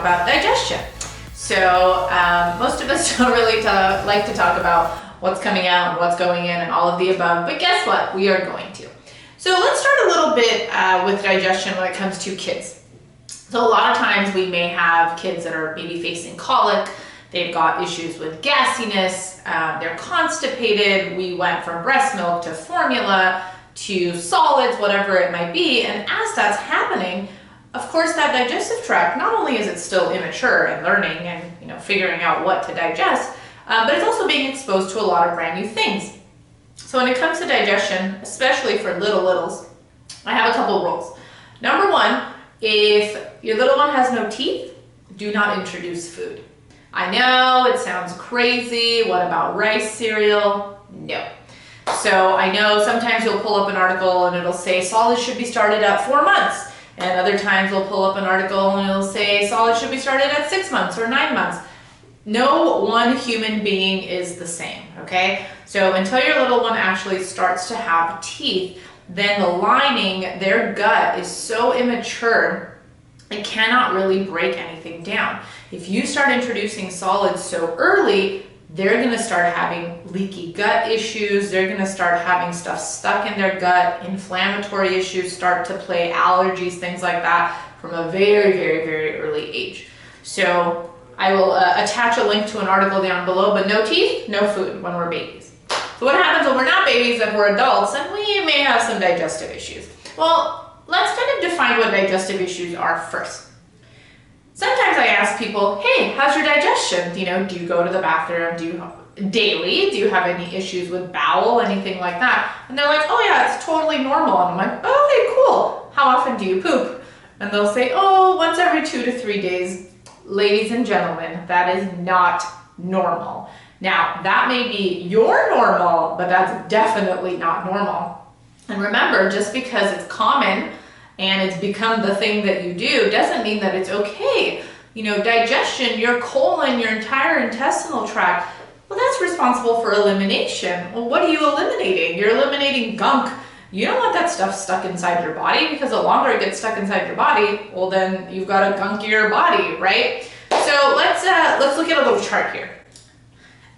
about digestion. So most of us don't really like to talk about what's coming out and what's going in and all of the above, but guess what? We are going to. So let's start a little bit with digestion when it comes to kids. So a lot of times we may have kids that are maybe facing colic, they've got issues with gassiness, they're constipated, we went from breast milk to formula to solids, whatever it might be, and as that's happening, of course that digestive tract, not only is it still immature and learning and figuring out what to digest, but it's also being exposed to a lot of brand new things. So when it comes to digestion, especially for littles, I have a couple rules. Number one, if your little one has no teeth, do not introduce food. I know it sounds crazy. What about rice cereal? No. So I know sometimes you'll pull up an article and it'll say solids should be started at 4 months. And other times we'll pull up an article and it'll say solids should be started at 6 months or 9 months. No one human being is the same, okay? So until your little one actually starts to have teeth, then the lining, their gut is so immature, it cannot really break anything down. If you start introducing solids so early, they're gonna start having leaky gut issues, they're gonna start having stuff stuck in their gut, inflammatory issues start to play, allergies, things like that, from a very, very, very early age. So I will attach a link to an article down below, but no teeth, no food when we're babies. So what happens when we're not babies and we're adults and we may have some digestive issues? Well, let's kind of define what digestive issues are first. Sometimes I ask people, hey, how's your digestion? Do you go to the bathroom daily? Do you have any issues with bowel, anything like that? And they're like, oh yeah, it's totally normal. And I'm like, okay, cool. How often do you poop? And they'll say, oh, once every 2 to 3 days. Ladies and gentlemen, that is not normal. Now, that may be your normal, but that's definitely not normal. And remember, just because it's common and it's become the thing that you do doesn't mean that it's okay. Digestion, your colon, your entire intestinal tract, well, that's responsible for elimination. Well, what are you eliminating? You're eliminating gunk. You don't want that stuff stuck inside your body, because the longer it gets stuck inside your body, well, then you've got a gunkier body, right? So let's look at a little chart here.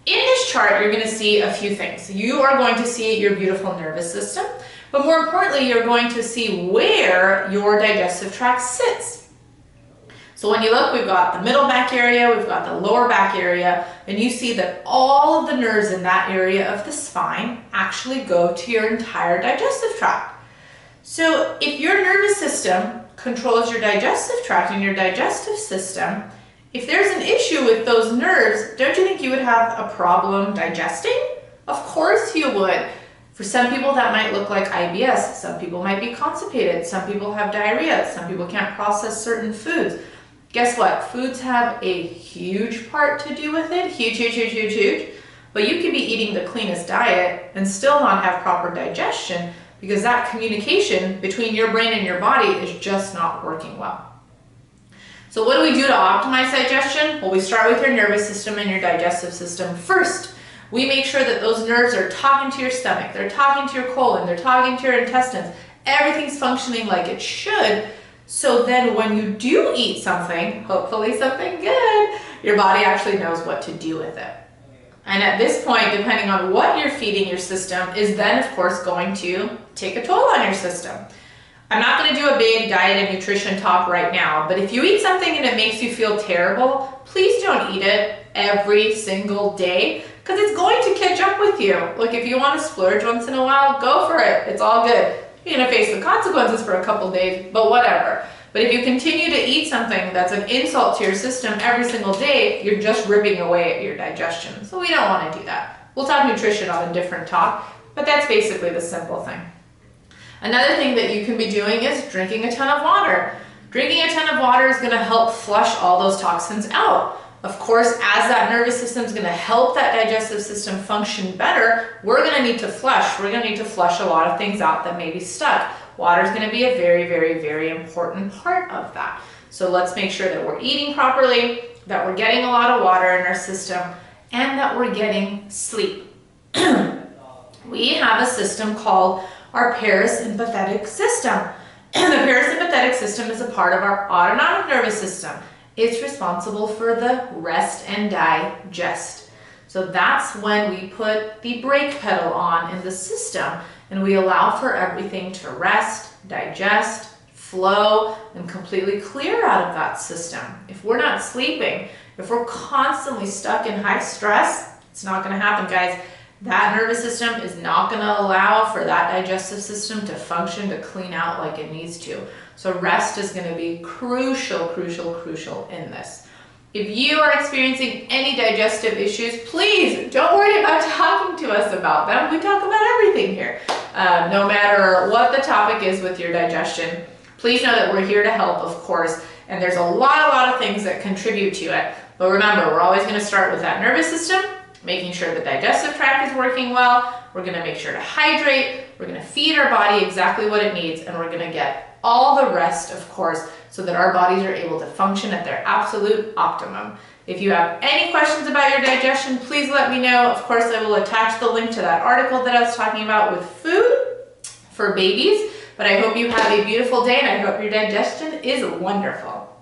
In this chart, you're going to see a few things. You are going to see your beautiful nervous system, but more importantly, you're going to see where your digestive tract sits. So when you look, we've got the middle back area, we've got the lower back area, and you see that all of the nerves in that area of the spine actually go to your entire digestive tract. So if your nervous system controls your digestive tract and your digestive system, if there's an issue with those nerves, don't you think you would have a problem digesting? Of course you would. For some people that might look like IBS, some people might be constipated, some people have diarrhea, some people can't process certain foods. Guess what? Foods have a huge part to do with it, huge. But you could be eating the cleanest diet and still not have proper digestion, because that communication between your brain and your body is just not working well. So what do we do to optimize digestion? Well, we start with your nervous system and your digestive system first. We make sure that those nerves are talking to your stomach, they're talking to your colon, they're talking to your intestines. Everything's functioning like it should. So then when you do eat something, hopefully something good, your body actually knows what to do with it. And at this point, depending on what you're feeding your system, is then of course going to take a toll on your system. I'm not going to do a big diet and nutrition talk right now, but if you eat something and it makes you feel terrible, please don't eat it every single day, because it's going to catch up with you. Look, if you want to splurge once in a while, go for it. It's all good. You're going to face the consequences for a couple days, but whatever. But if you continue to eat something that's an insult to your system every single day, you're just ripping away at your digestion. So we don't want to do that. We'll talk nutrition on a different talk, but that's basically the simple thing. Another thing that you can be doing is drinking a ton of water. Drinking a ton of water is going to help flush all those toxins out. Of course, as that nervous system is going to help that digestive system function better, we're going to need to flush. We're going to need to flush a lot of things out that may be stuck. Water is going to be a very, very, very important part of that. So let's make sure that we're eating properly, that we're getting a lot of water in our system, and that we're getting sleep. We have a system called our parasympathetic system. The parasympathetic system is a part of our autonomic nervous system. it's responsible for the rest and digest. So that's when we put the brake pedal on in the system and we allow for everything to rest, digest, flow, and completely clear out of that system. If we're not sleeping, if we're constantly stuck in high stress, it's not going to happen, guys. That nervous system is not going to allow for that digestive system to function, to clean out like it needs to. So rest is going to be crucial, crucial, crucial in this. If you are experiencing any digestive issues, please don't worry about talking to us about them. We talk about everything here. No matter what the topic is with your digestion, please know that we're here to help, of course, and there's a lot of things that contribute to it. But remember, we're always going to start with that nervous system, making sure the digestive tract is working well. We're going to make sure to hydrate. We're going to feed our body exactly what it needs, and we're going to get all the rest, of course, so that our bodies are able to function at their absolute optimum. If you have any questions about your digestion, please let me know. Of course, I will attach the link to that article that I was talking about with food for babies. But I hope you have a beautiful day, and I hope your digestion is wonderful.